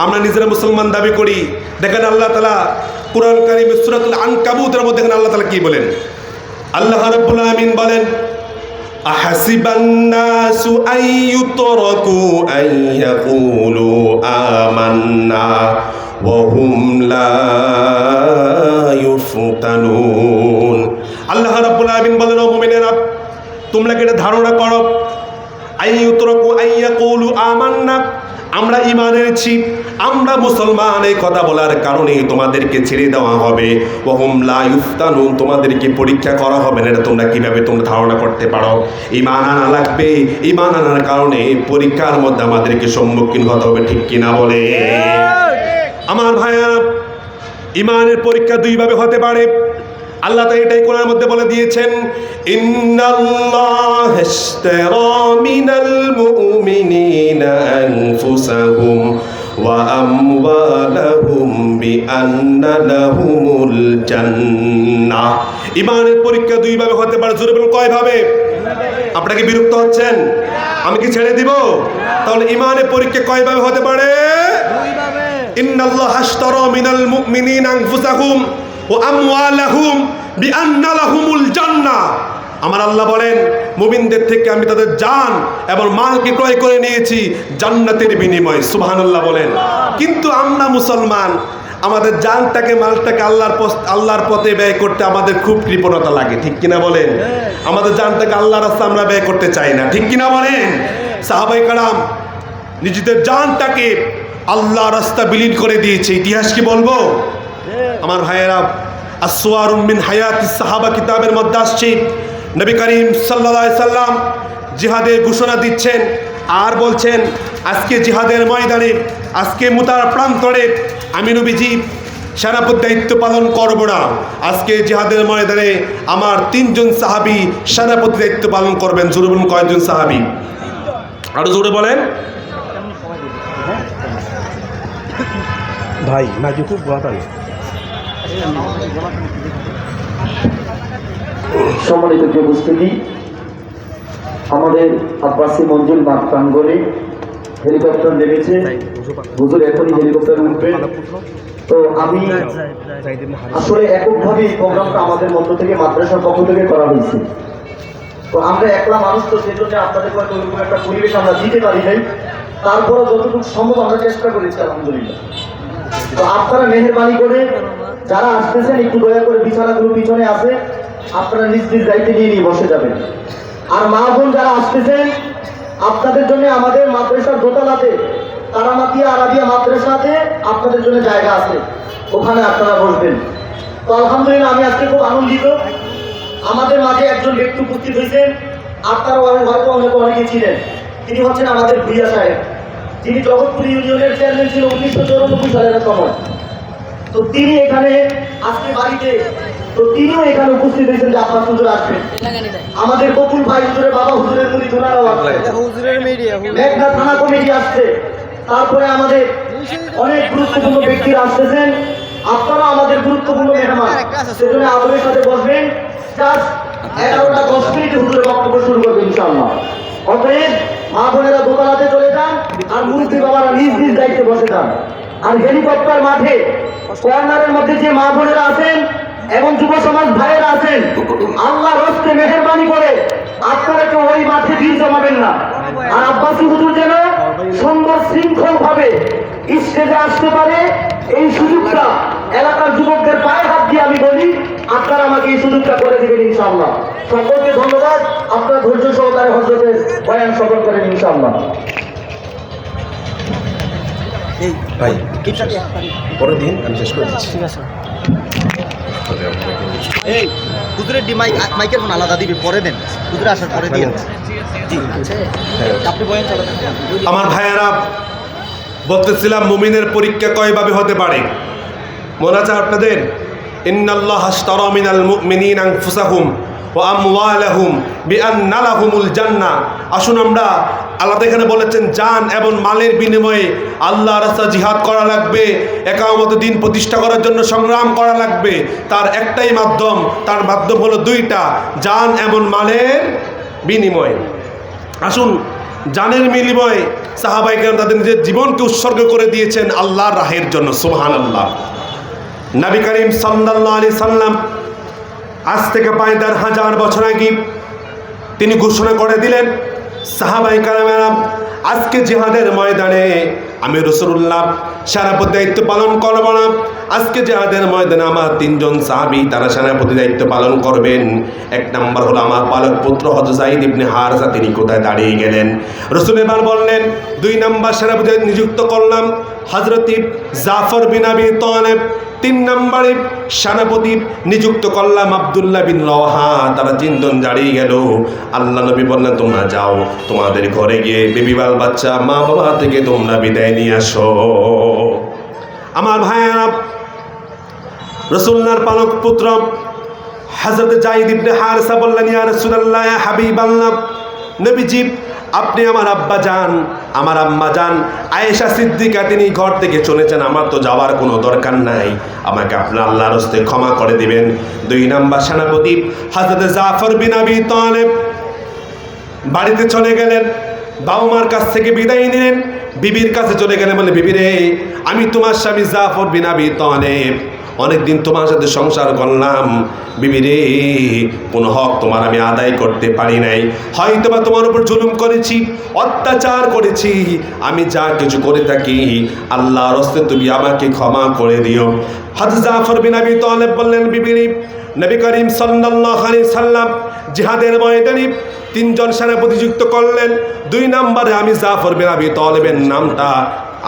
আমরা নিজেরা মুসলমান দাবি করি। দেখেন আল্লাহ তাআলা কুরআন কারীমে সূরাতুল আনকাবুতের মধ্যে দেখেন আল্লাহ তাআলা কি বলেন। আল্লাহ রাব্বুল আলামিন বলেন আহাসিবান নাসু আইয়ুতরাকু আইয়াকুলু আমান্না ওয়া হুম লা ইউফতানুন। আল্লাহ রাব্বুল আলামিন বলেন, ও মুমিনেরা, তোমরা কি এটা ধারণা করো আইয়ুতরাকু আইয়াকুলু আমান্না, আমরা ঈমান এনেছি, আমরা মুসলমান, এই কথা বলার কারণে তোমাদেরকে ছেড়ে দেওয়া হবে, ওয়া হুম লা ইউফতানুন, তোমাদেরকে পরীক্ষা করা হবে না? এটা তোমরা কিভাবে তোমরা ধারণা করতে পারো? ঈমান আনা লাগবে, ঈমান আনার কারণে পরীক্ষার মধ্যে আমাদেরকে সম্মুখীন হতে হবে, ঠিক কিনা বলে? আমার ভাইয়া, ঈমানের পরীক্ষা দুইভাবে হতে পারে। আল্লাহ তাআলা এটাই কোরআনের মধ্যে বলে দিয়েছেন, ইন্নাল্লাহা ইশতারা মিনাল মুমিনিনা আনফুসাহুম ওয়া আমওয়ালাহুম বিআন্না লাহুমুল জান্নাহ। ঈমানের পরীক্ষা দুইভাবে হতে পারে। জোরে বলুন, কয়ভাবে? আপনারা কি বিরক্ত হচ্ছেন? আমি কি ছেড়ে দিব? তাহলে ঈমানের পরীক্ষা কয়ভাবে হতে পারে? দুইভাবে। ইন্নাল্লাহা ইশতারা মিনাল মুমিনিনা আনফুসাহুম ও আমওয়ালাহুম বিআন্না লাহুমুল জান্নাহ। আমার আল্লাহ বলেন মুমিনদের থেকে আমি তাদের জান এবং মালকে ক্রয় করে নিয়েছি জান্নাতের বিনিময়ে, সুবহানাল্লাহ বলেন। কিন্তু আমরা মুসলমান, আমাদের জানটাকে মালটাকে আল্লাহর পথে ব্যয় করতে আমাদের খুব কৃপণতা লাগে, ঠিক কিনা বলেন? আমাদের জানটাকে আল্লাহর রাস্তায় আমরা ব্যয় করতে চাই না, ঠিক কিনা বলেন? সাহাবায়ে কেরাম নিজেদের জানটাকে আল্লাহর রাস্তায় বিলীন করে দিয়েছে। ইতিহাস কি বলবো? আমার ভাইয়েরা, আসওয়ারুম মিন হায়াতিস সাহাবা কিতাবের মধ্যে আসছে, নবী করিম সাল্লাল্লাহু আলাইহি সাল্লাম জিহাদের ঘোষণা দিচ্ছেন আর বলছেন আজকে জিহাদের ময়দানে, আজকে মুতার প্রান্তরে আমি নবীজি সেনাপতির দায়িত্ব পালন করব না। আজকে জিহাদের ময়দানে আমার 3 জন সাহাবী সেনাপতির দায়িত্ব পালন করবেন। জোরে বলুন, কয়জন সাহাবী? আরো জোরে বলেন ভাই, নাকি খুব বাতাস। সম্মানিত যে উপস্থিতি, আমাদের আব্বাসী মঞ্জিল মাঠ প্রাঙ্গণে হেলিকপ্টার নেমেছে, হুজুর এখনই হেলিকপ্টার উঠবে। তো আমি আসলে এককভাবে এই প্রোগ্রামটা আমাদের মধ্য থেকে মাদ্রাসার পক্ষ থেকে করা হয়েছে। তো আমরা একলা মানুষ, তো সেজন্য আপনাদের হয়তো ওইরকম একটা পরিবেশ আমরা দিতে পারি নাই, তারপরে যতটুকু সম্ভব আমরা চেষ্টা করেছি আলহামদুলিল্লাহ। তো আপনারা মেহেরবানি করে যারা আসতেছেন একটু দয়া করে বিছানাগুলো পিছনে আছে, আপনারা নিজ নিজ দায়িত্বে নিয়ে নিয়ে বসে যাবেন। আর মা বোন যারা আসতেছেন, আপনাদের জন্য আমাদের মাদ্রাসার দোতলাতে তারামাতিয়া আরাবিয়া মাদ্রাসাতে আপনাদের জন্য জায়গা আছে, ওখানে আপনারা বসবেন। তো আলহামদুলিল্লাহ আমি আজকে খুব আনন্দিত, আমাদের মাঝে একজন ব্যক্তি উপস্থিত হয়েছেন, আপনারা হয়তো অনেকে ছিলেন। তিনি হচ্ছেন আমাদের ভুইয়া সাহেব, যিনি জগৎপুর ইউনিয়নের চেয়ারম্যান ছিল 1994 সালের সময়। তো তিনি এখানে আজকে বাড়িতে, তো তিনিও এখানে উপস্থিত হয়েছেন যে আপনার হুজুর আসবেন। আমাদের বকুল ভাই হুজুরের বাবা হুজুরের মুড়ি ধোনারাও আসছে, মেঘনা থানা কমিটি আসছে, তারপরে আমাদের অনেক গুরুত্বপূর্ণ ব্যক্তিরা আসতেছেন। আপনারা আমাদের গুরুত্বপূর্ণ মেহমান, সেজন্য আদরের সাথে বসবেন। জাস্ট 11টা 10 মিনিটে হুজুরের বক্তব্য শুরু করবেন ইনশাআল্লাহ। অতএব মা বোনেরা দোতলাতে চলে যান, আর মুরব্বী বাবারা নিজ নিজ দায়িত্বে বসে যান। আর হেলিকপ্টার মাঠে কর্নারের মধ্যে যে মা বোনেরা আছেন এবং যুব সমাজ ভাইয়েরা আছেন, আল্লাহ রস্তে মেহেরবানি করে আপনারা কেউ ওই মাঠে ভিড় জমাবেন না। আর আব্বাসী হুজুর যেন সুন্দর শৃঙ্খল ভাবে স্টেজে আসতে পারে, এই সুযোগটা এলাকার যুবকদের পায়ে হাত দিয়ে আমি বলি, আপনারা আমাকে এই সুযোগটা করে দেবেন ইনশাআল্লাহ। সকলকে ধন্যবাদ, আপনারা ধৈর্য সহকারে হযরতের বয়ান শ্রবণ করেন ইনশাআল্লাহ। ভাই পরের দিন আমি শেষ করে দিচ্ছি। ঠিক আছে। এই হুজুরের মাইকের ফোন আলাদা দিবি, পরে দেন, হুজুর আসার পরে দিয়ে আপনি বয়ান চালাতে থাকুন। আমার ভাইয়েরা, বলতেছিলাম মুমিনের পরীক্ষা কয়ভাবে হতে পারে, মনে আছে আপনাদের? ইন্নাল্লাহা আশতারা মিনাল মুমিনিনা আনফুসাহুম ওয়া আমওয়ালাহুম বিআন্না লাহুমুল জান্নাহ। আসুন আমরা, আল্লাহ এখানে বলেছেন জান এবং মালের বিনিময়ে আল্লাহর রাস্তায় জিহাদ করা লাগবে, একামত দিন প্রতিষ্ঠা করার জন্য সংগ্রাম করা লাগবে। তার একটাই মাধ্যম, তার মাধ্যম হলো দুইটা, জান এবং মালের বিনিময়। আসুন, জানের বিনিময়ে সাহাবায়ে কেরাম তাদের নিজের জীবনকে উৎসর্গ করে দিয়েছেন আল্লাহর রাহের জন্য। সুবহানাল্লাহ। নবী করিম সাল্লাল্লাহু আলাইহি সাল্লাম আজ থেকে 5000 বছর আগে তিনি ঘোষণা করে দিলেন, সাহাবায়ে কেরামেরা আজকে জিহাদের ময়দানে আমি রাসূলুল্লাহ সেনাপতি দায়িত্ব পালন করব না। আজকে জিহাদের ময়দানে আমার 3 জন সাহাবী তারা সেনাপতি দায়িত্ব পালন করবেন। এক নাম্বার হলো আমার পালক পুত্র হযরত যায়েদ ইবনে হারেসা, তিনি কোথায় দাঁড়িয়ে গেলেন? রাসূল এবার বললেন 2 নাম্বার সেনাপতি নিযুক্ত করলাম হযরত জাফর বিন আবি তালেব। 3 নম্বরে সেনাপতি নিযুক্ত করলাম আব্দুল্লাহ বিন রওয়াহা। তারা 3 জন দাঁড়িয়ে গেল। আল্লাহ নবী বললেন তোমরা যাও, তোমাদের ঘরে গিয়ে বেবি বাল বাচ্চা মা বাবা থেকে তোমরা বিদায় নিয়ে আসো। আমার ভাইয়েরা, রাসূলুল্লাহর পালক পুত্র হযরত যায়েদ ইবনে হারেসা বললেন, ইয়া রাসূলুল্লাহ, ইয়া হাবিবাল্লাহ, নবীজি আপনি আমার আব্বা যান, আমার আম্মা যান আয়েশা সিদ্দিকা, তিনি ঘর থেকে চলেছেন, আমার তো যাওয়ার কোনো দরকার নাই, আমাকে আপনার আল্লাহর হস্তে ক্ষমা করে দিবেন। 2 নাম্বার সেনাপতি হযরত জাফর বিন আবি তালেব বাড়িতে চলে গেলেন, বাবা মার কাছ থেকে বিদায় নিলেন, বিবির কাছে চলে গেলেন, বলে বিবি রে, আমি তোমার স্বামী জাফর বিন আবি তালেব, অনেকদিন তোমার সাথে সংসার করলাম, বিবি রে কোনো হক তোমার আমি আদায় করতে পারি নাই, হয়তোবা তোমার উপর জুলুম করেছি, অত্যাচার করেছি, আমি যা কিছু করে থাকি আল্লাহর হস্তে তুমি আমাকে ক্ষমা করে দিও। হযরত জাফর বিন আবি তালেব বললেন, বিবি রে, নবী করিম সাল্লাল্লাহু আলাইহি সাল্লাম জিহাদের ময়দানে 3 জন সেনাপতি যুক্ত করলেন। 2 নম্বরে আমি জাফর বিন আবি তালেবের নামটা,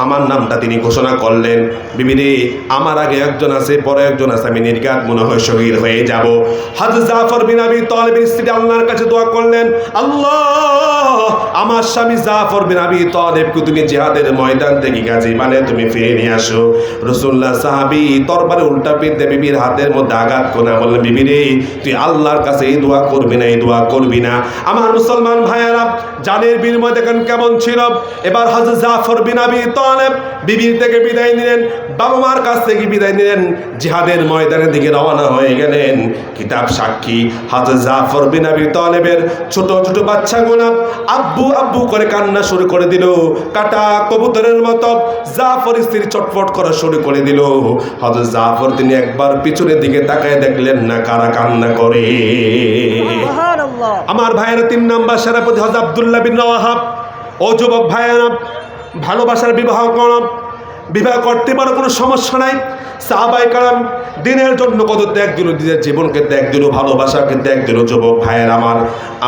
আমার নামটা তিনি ঘোষণা করলেন, বিবি রে আমার আগে একজন আছে, পরে একজন আছে, আমি নির্ঘাত মনে হয় শহীদ হয়ে যাব। হযরত জাফর বিন আবি তালেবের স্ত্রী আল্লাহর কাছে দোয়া করলেন, আল্লাহ আমার স্বামী জাফর বিন আবি তালেবকে তুমি জিহাদের ময়দান থেকে গাজী বানিয়ে তুমি ফিরে নিয়ে আসো। রাসূলুল্লাহ সাহাবী তরবারে উল্টা পিঠ দিয়ে বিবির হাতের মধ্যে আঘাত করে বললেন, বিবি রে তুই আল্লাহর কাছে এই দোয়া করবি না, এই দোয়া করবি না। আমার মুসলমান ভাইয়েরা, জানের বিনিময় দেখেন কেমন ছিল। এবার হযরত জাফর বিন আবি তালেব বিবির থেকে বিদায় নিলেন, বাবা মার কাছ থেকে বিদায় নিলেন, জিহাদের ময়দানের দিকে রওনা হয়ে গেলেন। কিতাব সাক্ষী হযরত জাফর বিন আবি তালেবের ছোট ছোট বাচ্চাগুলো আব্বু আব্বু করে কান্না শুরু করে দিল, কাটা কবুতরের মতো জাফর স্ত্রী চটপট করা শুরু করে দিল। হযরত জাফর তিনি একবার পিছনের দিকে তাকায় দেখলেন না কারা কান্না করে। আমার ভাইয়েরা, 3 নম্বর সেনাপতি হযরত আব্দুল্লাহ বিন রওয়াহা। ও যুবক ভাইয়েরা, ভালোবাসার বিবাহ করো, বিবাহ করতে পারো, কোনো সমস্যা নাই। সাহাবায়ে কেরাম দিনের জন্য কত ত্যাগ দিল, নিজের জীবনকে ত্যাগ দিল, ভালোবাসাকে ত্যাগ দিল। যুবক ভাইয়ের আমার,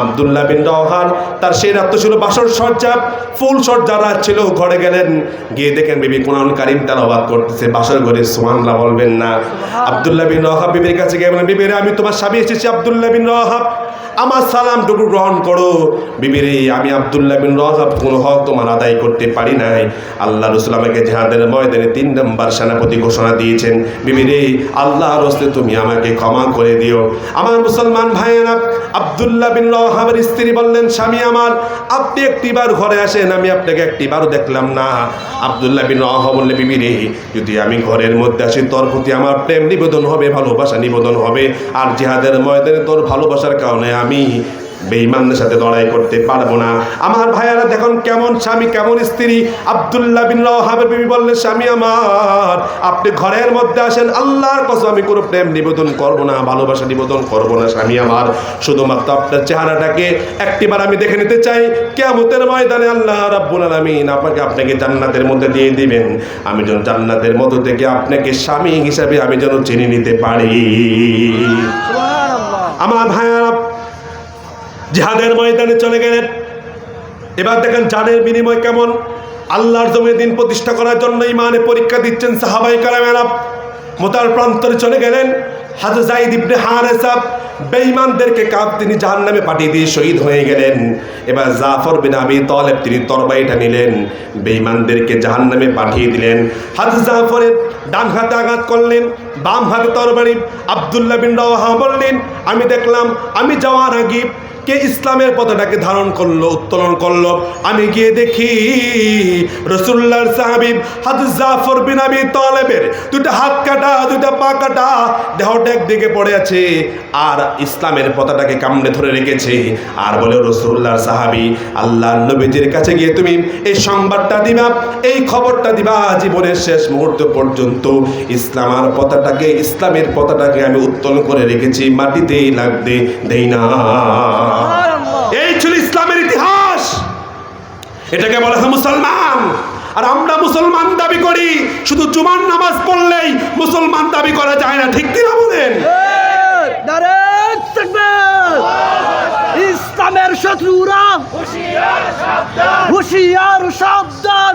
আব্দুল্লাহ বিন রাওয়াহার তার সেই রাত ছিল বাসর সজ্জা, ফুল সজ্জা রাত ছিল। ঘরে গেলেন, গিয়ে দেখেন বিবি কোরআন কারীম তেলাওয়াত করতেছে বাসর ঘরে। সুবহানাল্লাহ বলবেন না? আব্দুল্লাহ বিন রাওয়াহা বিবির কাছে গিয়ে বলেন, বিবি রে, আমি তোমার স্বামী এসেছি আব্দুল্লাহ বিন রাওয়াহা, আমার সালামটুকু গ্রহণ করো। বিবি রে, আমি আব্দুল্লাহ বিন রাওয়াহা কোনো হক তোমার আদায় করতে পারি নাই। আল্লাহ রাসূল আমাকে জিহাদের ময়দানে 3 নম্বর সেনাপতি ঘোষণা দিয়েছেন। বিবি রে, আল্লাহর রাস্তায় তুমি আমাকে ক্ষমা করে দিও। আমার মুসলমান ভাইয়েরা, আব্দুল্লাহ বিন রাওয়াহার স্ত্রী বললেন, স্বামী আমার, আপনি একটিবার ঘরে আসেন, আমি আপনাকে একটিবারও দেখলাম না। আব্দুল্লাহ বিন রাওয়াহা বললে, বিবি রে, যদি আমি ঘরের মধ্যে আসি, তোর প্রতি আমার প্রেম নিবেদন হবে, ভালোবাসা নিবেদন হবে। আর জিহাদের ময়দানে তোর ভালোবাসার কারণে আমি বেঈমানদের সাথে লড়াই করতে পারবো না। আমার ভাইয়ারা দেখুন কেমন স্বামী, কেমন স্ত্রী। আব্দুল্লাহ বিন রাওয়াহার বিবি বললেন, স্বামী আমার, আপনি ঘরের মধ্যে আসেন, আল্লাহর কসম আমি কোনো প্রেম নিবেদন করব না, ভালোবাসা নিবেদন করব না। স্বামী আমার, শুধুমাত্র আপনার চেহারাটাকে একটিবার আমি দেখে নিতে চাই। কিয়ামতের ময়দানে আল্লাহ রাব্বুল আলামিন আপনাকে জান্নাতের মধ্যে দিয়ে দিবেন। আমি যেন জান্নাতের মধ্যে থেকে আপনাকে স্বামী হিসাবে আমি যেন চিনে নিতে পারি। আমার ভাইয়ারা জিহাদের ময়দানে চলে গেলেন। এবার দেখেন জানের বিনিময় কেমন। আল্লাহর জমিনে দিন প্রতিষ্ঠা করার জন্য ইমানে পরীক্ষা দিচ্ছেন সাহাবায়ে কেরামেরা। মোতার প্রান্তরে চলে গেলেন। হযরত যায়েদ ইবনে হারেসা বেঈমানদেরকে তিনি জাহান্নামে পাঠিয়ে দিয়ে শহীদ হয়ে গেলেন। এবার জাফর বিন আবি তালেব তিনি তরবারিটা নিলেন, বেঈমানদেরকে জাহান্নামে পাঠিয়ে দিলেন। হযরত জাফরের ডান হাতে আঘাত করলেন, বাম হাতে তরবারি। আব্দুল্লাহ বিন রাওয়াহা বললেন, আমি দেখলাম আমি যাওয়ার আগে কে ইসলামের পতাকাকে ধারণ করলো, উত্তোলন করলো। আমি গিয়ে দেখি রাসূলুল্লাহর সাহাবী হযরত জাফর বিন আবি তালেবের দুটো হাত কাটা, দুটো পা কাটা, দেহটা একদিকে পড়ে আছে, আর ইসলামের পতাকাকে কামড়ে ধরে রেখেছে। আর বলে, রাসূলুল্লাহর সাহাবী, আল্লাহর নবীজির কাছে গিয়ে তুমি এই সংবাদটা দিবা, এই খবরটা দিবা, জীবনের শেষ মুহূর্ত পর্যন্ত ইসলামের পতাকাকে আমি উত্তোলন করে রেখেছি, মাটিতেই লাগতে দেই না। এই ছিল ইসলামের ইতিহাস। এটাকে বলা হয় মুসলমান। আর আমরা মুসলমান দাবি করি, শুধু জুমার নামাজ পড়লেই মুসলমান দাবি করা যায় না, ঠিক কিনা বলেন? ইসলামের শত্রুরা হুঁশিয়ার সাবধান।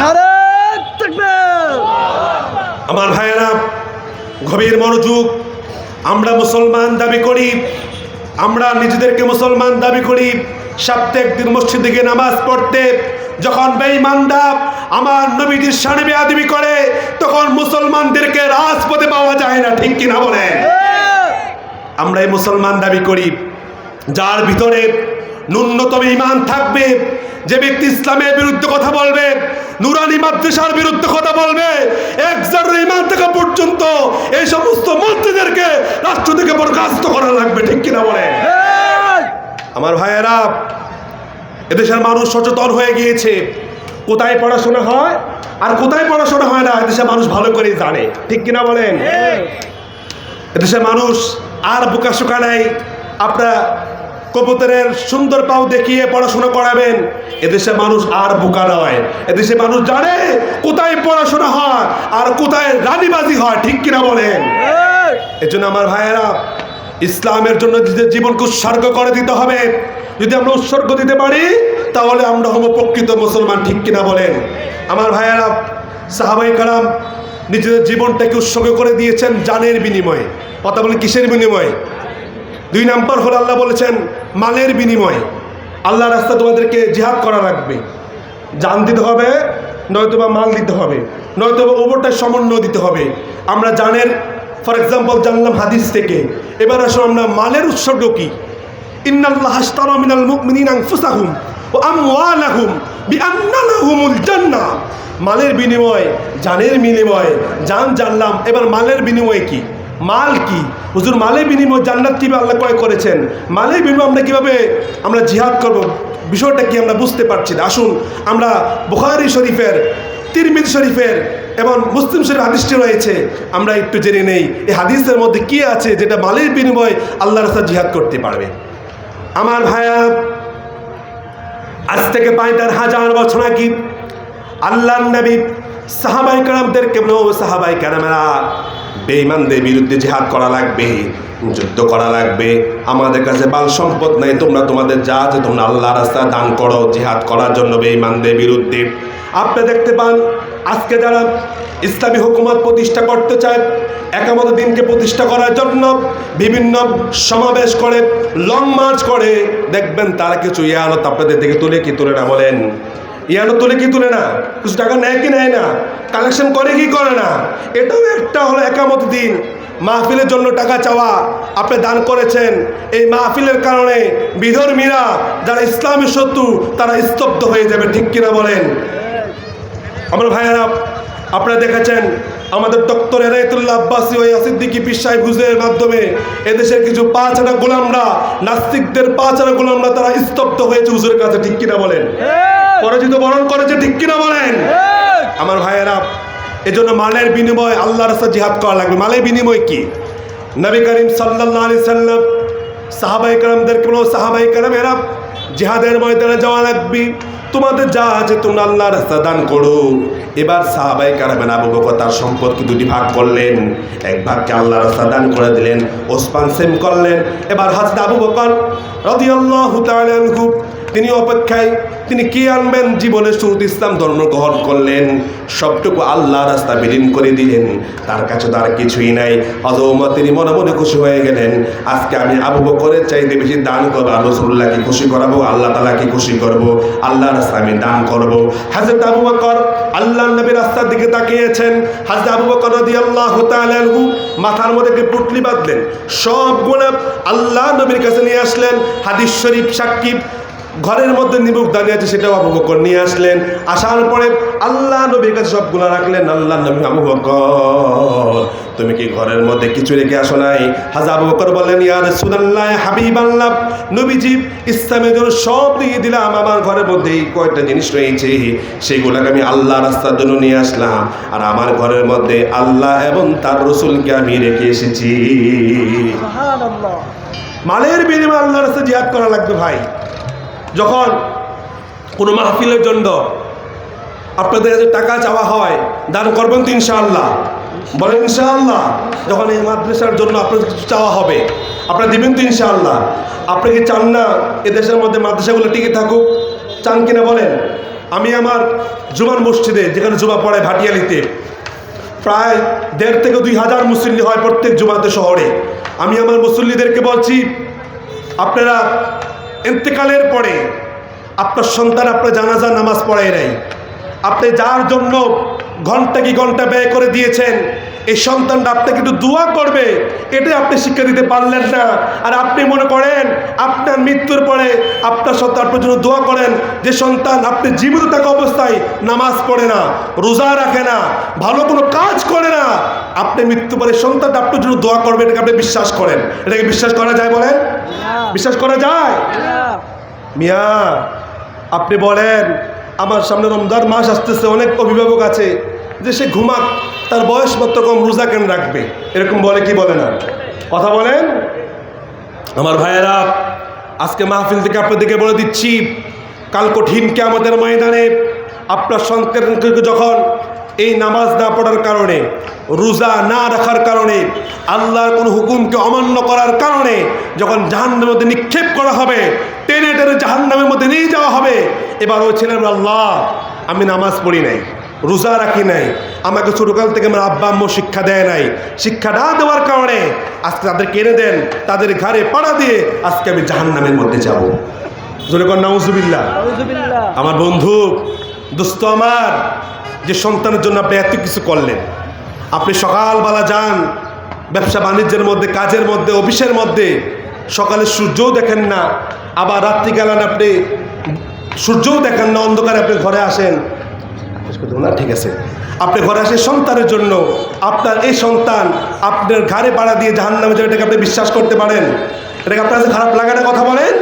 নারে তাকবীর। আমার ভাইয়েরা, গভীর মনোযোগ। আমরা মুসলমান দাবি করি, আমরা নিজেদেরকে মুসলমান দাবি করি। সপ্তাহে একদিন মসজিদে গিয়ে নামাজ পড়তে যখন বেঈমানরা আমার নবীজির শানে বেয়াদবি করে, তখন মুসলমানদেরকে রাজপথে পাওয়া যায় না, ঠিক কিনা বলেন? আমরা এই মুসলমান দাবি করি যার ভিতরে ন্যূনতম ঈমান থাকবে। যে ব্যক্তি ইসলামের বিরুদ্ধে কথা বলবে, নুরানি মাদ্রাসার বিরুদ্ধে কথা বলবে, এক জাররা ঈমান থাকা পর্যন্ত এই সমস্ত মসজিদদেরকে রাষ্ট্র থেকে বরখাস্ত করা লাগবে, ঠিক কিনা বলেন? আমার ভাইয়েরা, এদেশের মানুষ সচেতন হয়ে গিয়েছে। কোথায় পড়াশোনা হয় আর কোথায় পড়াশোনা হয় না এদেশের মানুষ ভালো করেই জানে, ঠিক কিনা বলেন? এদেশের মানুষ আর বোকা শোকা নাই। আপনারা কবুতরের সুন্দর পাও দেখিয়ে পড়াশোনা করাবেন, এদেশের মানুষ আর বোকা নয়। এদেশের মানুষ জানে কোথায় পড়াশোনা হয় আর কোথায় রানীবাজি হয়, ঠিক কিনা বলেন? এজন্য আমার ভাইয়েরা, ইসলামের জন্য নিজের জীবনকে উৎসর্গ করে দিতে হবে। যদি আমরা উৎসর্গ দিতে পারি তাহলে আমরা হব প্রকৃত মুসলমান, ঠিক কিনা বলেন? আমার ভাইয়েরা, সাহাবায়ে কেরাম নিজেদের জীবনটাকে উৎসর্গ করে দিয়েছেন জানের বিনিময়ে। কথা বলেন কিসের বিনিময়ে? 2 নম্বর হলো আল্লাহ বলেছেন মালের বিনিময়ে। আল্লাহ রাস্তায় তোমাদেরকে জিহাদ করা লাগবে, জান দিতে হবে, নয়তোবা মাল দিতে হবে, নয়তোবা ওপরটায় সমন্বয় দিতে হবে। আমরা জানের ফর এক্সাম্পল জানলাম হাদিস থেকে। এবার আসলে আমরা মালের উৎসর্গ কি? ইন্নাল্লাহা আশতারা মিনাল মুমিনিনা আনফুসাহুম ওয়া আমওয়ালাহুম বিআন্না লাহুমুল জান্নাহ। মালের বিনিময়, জানের বিনিময়। জান জানলাম, এবার মালের বিনিময় কি? মাল কি? হুজুর, মালের বিনিময় জান্নাত কিভাবে আল্লাহ ক্রয় করেছেন? মালের বিনিময় আমরা কিভাবে জিহাদ করব, বিষয়টা কি আমরা বুঝতে পারছি না। আসুন আমরা বুখারী শরীফের, তিরমিজি শরীফের এবং মুসলিম শরীফের হাদিসটি রয়েছে, আমরা একটু জেনে নেই এই হাদিসের মধ্যে কি আছে যেটা মালের বিনিময়ে আল্লাহর রাস্তায় জিহাদ করতে পারবে। আমার ভাইয়া, আজ থেকে 5000 বছর আগে আল্লাহর নবী সাহাবায়ে কেরামদেরকে সাহাবায়ে কেরামেরা বেঈমানদের বিরুদ্ধে জিহাদ করা লাগবে, যুদ্ধ করা লাগবে। আমাদের কাছে মাল সম্পদ নাই, তোমরা তোমাদের যা আছে তোমরা আল্লাহর রাস্তায় দান করো জিহাদ করার জন্য বেঈমানদের বিরুদ্ধে। আপনি দেখতে পান আজকে যারা ইসলামী হুকুমত প্রতিষ্ঠা করতে চায়, একামত দিনকে প্রতিষ্ঠা করার জন্য বিভিন্ন সমাবেশ করে, লং মার্চ করে, দেখবেন তারা কিছু ইয়ানত আপনাদের দিকে তুলে কি তুলে না বলেন? ইয়ানত তুলে কি তুলে না? কিছু টাকা নেয় কি নেয় না? কালেকশন করে কি করে না? এটাও একটা হলো একামত দিন, মাহফিলের জন্য টাকা চাওয়া। আপনি দান করেছেন, এই মাহফিলের কারণে বিধর্মীরা যারা ইসলামী শত্রু তারা স্তব্ধ হয়ে যাবে, ঠিক কিনা বলেন? আমার ভাইয়েরা, আপনারা দেখেছেন আমাদের ডক্টর এনায়েতুল্লাহ আব্বাসী ও সিদ্দিকী পীর সাহেব হুজুরের মাধ্যমে এদেশের কিছু পাঁচআনা গোলামরা, নাস্তিকদের পাঁচআনা গোলামরা তারা স্তব্ধ হয়েছে হুজুরের কাছে, ঠিক কিনা বলেন? পরাজিত বরণ করেছে, ঠিক কিনা বলেন? আমার ভাইয়েরা, এজন্য মালের বিনিময় আল্লাহর রাস্তায় জিহাদ করা লাগবে। মালের বিনিময় কি? নবী করিম সাল্লাল্লাহু আলাইহি সাল্লাম সাহাবায়ে কেরামদেরকে বলো, সাহাবায়ে কেরামেরা জিহাদের ময়দানে যাওয়া লাগবে, তোমাদের যা আছে তোমরা আল্লাহর রাস্তায় দান করো। এবার সাহাবায়ে কেরামেরা আবু বকর তার সম্পদকে দুটি ভাগ করলেন, এক ভাগকে আল্লাহর রাস্তায় দান করে দিলেন, ওসমান সেম করলেন। এবার হযরত আবু বকর রাদিয়াল্লাহু তাআলা আনহু তিনি অপেক্ষায়, তিনি কি আনবেন? জীবনের শুরুতে ইসলাম ধর্ম গ্রহণ করলেন, সবটুকু আল্লাহর রাস্তায় বিলীন করে দিলেন, তার কাছে তো আর কিছুই নাই। হযরত তিনি মনে মনে খুশি হয়ে গেলেন, আজকে আমি আবু বকরের চাইতে বেশি দান করবো, রাসূলুল্লাহকে খুশি করাবো, আল্লাহ তাআলাকে খুশি করবো, আল্লাহর রাস্তায় আমি দান করবো। হযরত আবু বকর আল্লাহর নবীর রাস্তার দিকে তাকিয়েছেন। হযরত আবু বকর রাদিয়াল্লাহু তাআলা আনহু মাথার মধ্যে পুটলি বাঁধলেন, সবগুলো আল্লাহ নবীর কাছে নিয়ে আসলেন। হাদিস শরীফ সাক্ষী, ঘরের মধ্যে নিবুক দাঁড়িয়ে আছে সেটাও আবু বকর নিয়ে আসলেন। আসার পরে আল্লাহ নবীর কাছে সবগুলো রাখলেন। আল্লাহ নবী, আবু বকর তুমি কি ঘরের মধ্যে কিছু রেখে আসো নাই? হযরত আবু বকর বললেন, ইয়া রাসূলুল্লাহ, হাবিবাল্লাহ, নবীজি ইসলামের জন্য সব দিয়ে দিলাম, আমার ঘরের মধ্যে এই কয়েকটা জিনিস রয়েছে সেগুলোকে আমি আল্লাহ রাস্তার জন্য নিয়ে আসলাম, আর আমার ঘরের মধ্যে আল্লাহ এবং তার রাসূলকে আমি রেখে এসেছি। সুবহানাল্লাহ। মালের বিনিময়ে আল্লাহর রাস্তায় জিহাদ করা লাগবে ভাই। যখন কোনো মাহফিলের জন্য আপনাদের কাছে টাকা চাওয়া হয়, দান করবেন তো ইনশাআল্লাহ? বলেন ইনশাআল্লাহ। যখন এই মাদ্রাসার জন্য আপনাদের কিছু চাওয়া হবে, আপনারা দিবেন তো ইনশাআল্লাহ? আপনি কি চান না এদেশের মধ্যে মাদ্রাসাগুলো টিকে থাকুক? চান কিনা বলেন? আমি আমার জুমার মসজিদে, যেখানে জুমা পড়ে ভাটিয়ালিতে, প্রায় ১,৫০০ থেকে ২,০০০ মুসল্লি হয় প্রত্যেক জুমাতে শহরে। আমি আমার মুসল্লিদেরকে বলছি, আপনারা ইন্তেকালের পরে আপনার সন্তান আপনার জানাজা নামাজ পড়ায় নাই, আপনি যার জন্য ঘন্টা কি ঘন্টা ব্যয় করে দিয়েছেন, এই সন্তানটা আপনাকে একটু দোয়া করবে, এটাই আপনি শিক্ষা দিতে পারলেন না। আর আপনি মনে করেন আপনার মৃত্যুর পরে আপনার সন্তান আপনার জন্য দোয়া করেন, যে সন্তান আপনি জীবিত থাকা অবস্থায় নামাজ পড়ে না, রোজা রাখে না, ভালো কোনো কাজ করে না, আপনি মৃত্যু পরে সন্তানটা আপনার জন্য দোয়া করবে, এটাকে আপনি বিশ্বাস করেন? এটাকে বিশ্বাস করা যায় বলেন? বিশ্বাস করা যায়? মিয়া, আপনি বলেন আমার সামনে রমজান মাস আসতেছে, অনেক অভিভাবক আছে যে সে ঘুমাক, তার বয়স মাত্র কম, রোজা কেন রাখবে? এরকম বলে কি বলে না? কথা বলেন। আমার ভাইয়েরা, আজকে মাহফিল থেকে আপনাদেরকে বলে দিচ্ছি, কাল কঠিন কিয়ামতের ময়দানে আপনার সন্তানকে যখন এই নামাজ না পড়ার কারণে, রোজা না রাখার কারণে, আল্লাহর কোনো হুকুমকে অমান্য করার কারণে যখন জাহান্নামের মধ্যে নিক্ষেপ করা হবে, টেনে টেনে জাহান্নামের মধ্যে নিয়ে যাওয়া হবে, এবার ওই ছেলের আল্লাহ আমি নামাজ পড়ি নাই, রোজা রাখি নাই, আমাকে ছোটকাল থেকে আমার আব্বা আম্মু শিক্ষা দেয় নাই, শিক্ষা না দেওয়ার কারণে আজকে তাদের কেড়ে দেন, তাদের ঘাড়ে পাড়া দিয়ে আজকে আমি জাহান্নামের মধ্যে যাব। জোরে কর নাউজুবিল্লাহ। আমার বন্ধু, দোস্ত আমার, যে সন্তানের জন্য আপনি এত কিছু করলেন, আপনি সকালবেলা যান ব্যবসা বাণিজ্যের মধ্যে, কাজের মধ্যে, অফিসের মধ্যে, সকালে সূর্যও দেখেন না, আবার রাত্রি গেলেন আপনি সূর্যও দেখেন না, অন্ধকারে আপনি ঘরে আসেন না, ঠিক আছে, আপনি ঘরে আসেন সন্তানের জন্য, আপনার এই সন্তান আপনার ঘাড়ে পাড়া দিয়ে জাহান্নামে যাবে, এটাকে আপনি বিশ্বাস করতে পারেন? এটাকে আপনার কাছে খারাপ লাগাটা কথা বলেন?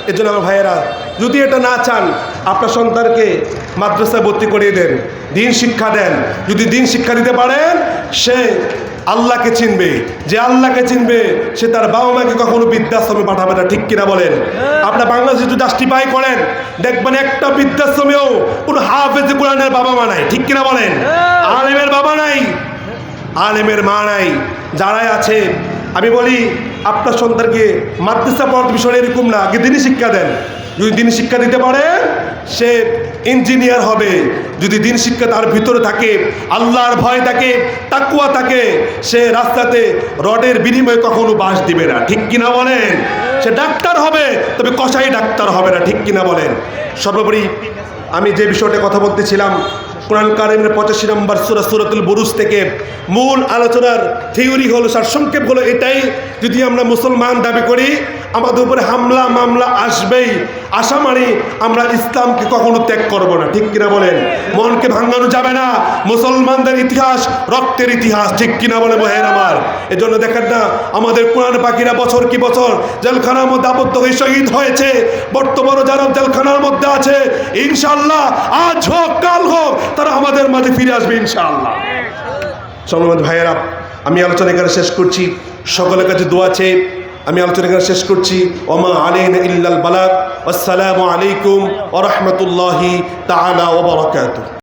এর জন্য আমার ভাইয়েরা, যদি এটা না চান, আপনার সন্তানকে মাদ্রাসায় ভর্তি করিয়ে দেন, দিন শিক্ষা দেন। যদি দিন শিক্ষা দিতে পারেন, সে আল্লাহকে চিনবে। যে আল্লাহকে চিনবে সে তার বাবা মাকে কখনো বৃদ্ধাশ্রমে পাঠাবে না, ঠিক কিনা বলেন? আপনার বাংলাদেশে যদি জাস্টিফাই করেন দেখবেন একটা বৃদ্ধাশ্রমেও কোনো হাফেজ কোরআনের বাবা মা নাই, ঠিক কিনা বলেন? আলেমের বাবা নাই, আলেমের মা নাই। যারাই আছে আমি বলি আপনার সন্তানকে মাদ্রাসা পড়ার বিষয় এরকম না, আগে দিনই শিক্ষা দেন। যদি দিন শিক্ষা দিতে পারে সে ইঞ্জিনিয়ার হবে। যদি দিন শিক্ষা তার ভিতরে থাকে, আল্লাহর ভয় থাকে, তাকওয়া থাকে, সে রাস্তাতে রডের বিনিময়ে কখনো বাস দিবে না, ঠিক কিনা বলেন? সে ডাক্তার হবে, তবে কসাই ডাক্তার হবে না, ঠিক কিনা বলেন? সর্বোপরি আমি যে বিষয়টা কথা বলতেছিলাম, কোরআন কারিমের 85 নম্বর সূরা সূরাতুল বুরুজ থেকে মূল আলোচনার থিওরি হলো, সারসংক্ষেপ হলো এটাই, যদি আমরা মুসলমান দাবি করি আমাদের উপরে হামলা মামলা আসবেই। আশা মানে আমরা ইসলামকে কখনো ত্যাগ করব না, ঠিক কিনা বলেন? মনকে ভাঙানো যাবে না। মুসলমানদের ইতিহাস রক্তের ইতিহাস, ঠিক কিনা বলে বহেন আমার? এজন্য দেখেন না আমাদের কোরআন পাখিরা বছর কি বছর জেলখানার মধ্যে আবদ্ধ হয়ে শহীদ হয়েছে। বর্তমানে যারা জেলখানার মধ্যে আছে ইনশাআল্লাহ আজ হোক কাল হোক তারা আমাদের মাঝে ফিরে আসবে ইনশাআল্লাহ। সম্মানিত ভাইয়েরা, আমি আলোচনা এখানে শেষ করছি। সকলের কাছে দোয়া চেয়ে আমি আলোচনা এখানে শেষ করছি। ওমা আলাইনা ইল্লাল বালাগ। আসসালামু আলাইকুম ওয়া রাহমাতুল্লাহি তাআলা ওয়া বারাকাতুহু।